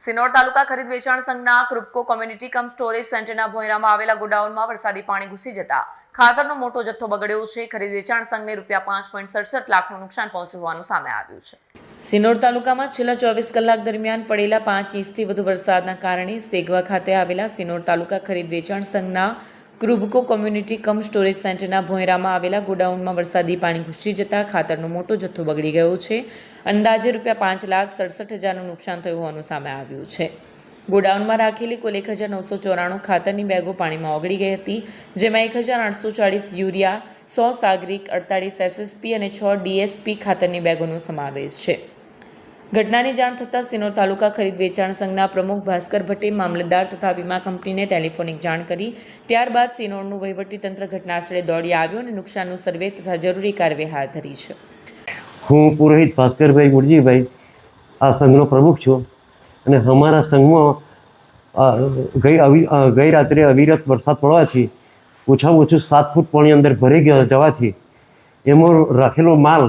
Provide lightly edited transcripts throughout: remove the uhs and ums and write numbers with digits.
સિનોર તાલુકા ખરીદ વેચાણ સંઘના ક્રુપકો કોમ્યુનિટી કમ સ્ટોરેજ સેન્ટરના ભોંયરામાં આવેલા ગોડાઉનમાં વરસાદી પાણી ઘૂસી જતા ખાતરનો મોટો જથ્થો બગડ્યો છે. ખરીદ વેચાણ સંઘને ₹5.67 લાખનું નુકસાન પહોંચ્યું હોવાનું સામે આવ્યું છે. સિનોર તાલુકામાં છેલ્લા 24 કલાક દરમિયાન પડેલા 5 ઇંચથી વધુ વરસાદના કારણે સેગવા ખાતે આવેલા સિનોર તાલુકા ખરીદ વેચાણ સંઘના ક્રુબકો કોમ્યુનિટી કમ સ્ટોરેજ સેન્ટરના ભોંયરામાં આવેલા ગોડાઉનમાં વરસાદી પાણી ઘૂસી જતા ખાતરનો મોટો જથ્થો બગડી ગયો છે. અંદાજે ₹5,67,000નું નુકસાન થયું હોવાનું સામે આવ્યું છે. ગોડાઉનમાં રાખેલી કુલ 1,994 ખાતરની બેગો પાણીમાં ઓગળી ગઈ હતી, જેમાં 1,840 યુરિયા, 100 સાગરિક, 48 SSP અને 6 DSP ખાતરની બેગોનો સમાવેશ છે. ઘટનાની જાણ થતાં સિનોર તાલુકા ખરીદ વેચાણ સંઘના પ્રમુખ ભાસ્કર ભટ્ટે મામલતદાર તથા વીમા કંપનીને ટેલિફોનિક જાણ કરી. ત્યારબાદ સિનોરનું વહીવટીતંત્ર ઘટનાસ્થળે દોડી આવ્યું અને નુકસાનનું સર્વે તથા જરૂરી કાર્યવાહી હાથ ધરી છે. હું પુરોહિત ભાસ્કરભાઈ મુરજીભાઈ આ સંઘનો પ્રમુખ છું અને અમારા સંઘમાં ગઈ રાત્રે અવિરત વરસાદ પડવાથી ઓછામાં ઓછું 7 ફૂટ પાણી અંદર ભરી જવાથી એમાં રાખેલો માલ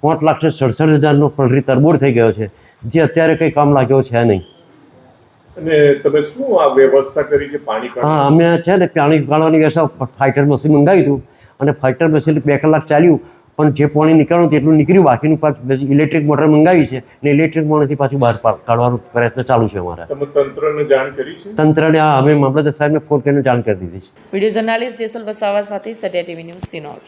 5,67,000નો પલરી તરબોળ થઈ ગયો છે, જે અત્યારે કંઈ કામ લાગ્યો છે નહીં. અને તમે શું આ વ્યવસ્થા કરી છે પાણી કાઢવાની? હા, અમે છે ને પાણી કાઢવાની વ્યવસ્થા ફાઇટર મશીન મંગાવ્યું હતું અને ફાઇટર મશીન 2 કલાક ચાલ્યું, પણ જે પાણી નીકળવાનું તેટલું નીકળ્યું, બાકીનું પાછું ઇલેક્ટ્રિક મોટર મંગાવી છે ને ઇલેક્ટ્રિક મોટરથી પાછું બહાર કાઢવાનો પ્રયત્ન ચાલુ છે અમારા. તમે તંત્રને જાણ કરી છે? તંત્રને અમે મામલતદાર સાહેબને ફોન કરીને જાણ કરી દીધી છે. વિડીયો જર્નાલિસ્ટ જેસલ વસાવા સાથે સત્યા ટીવી ન્યૂઝ સિનોર.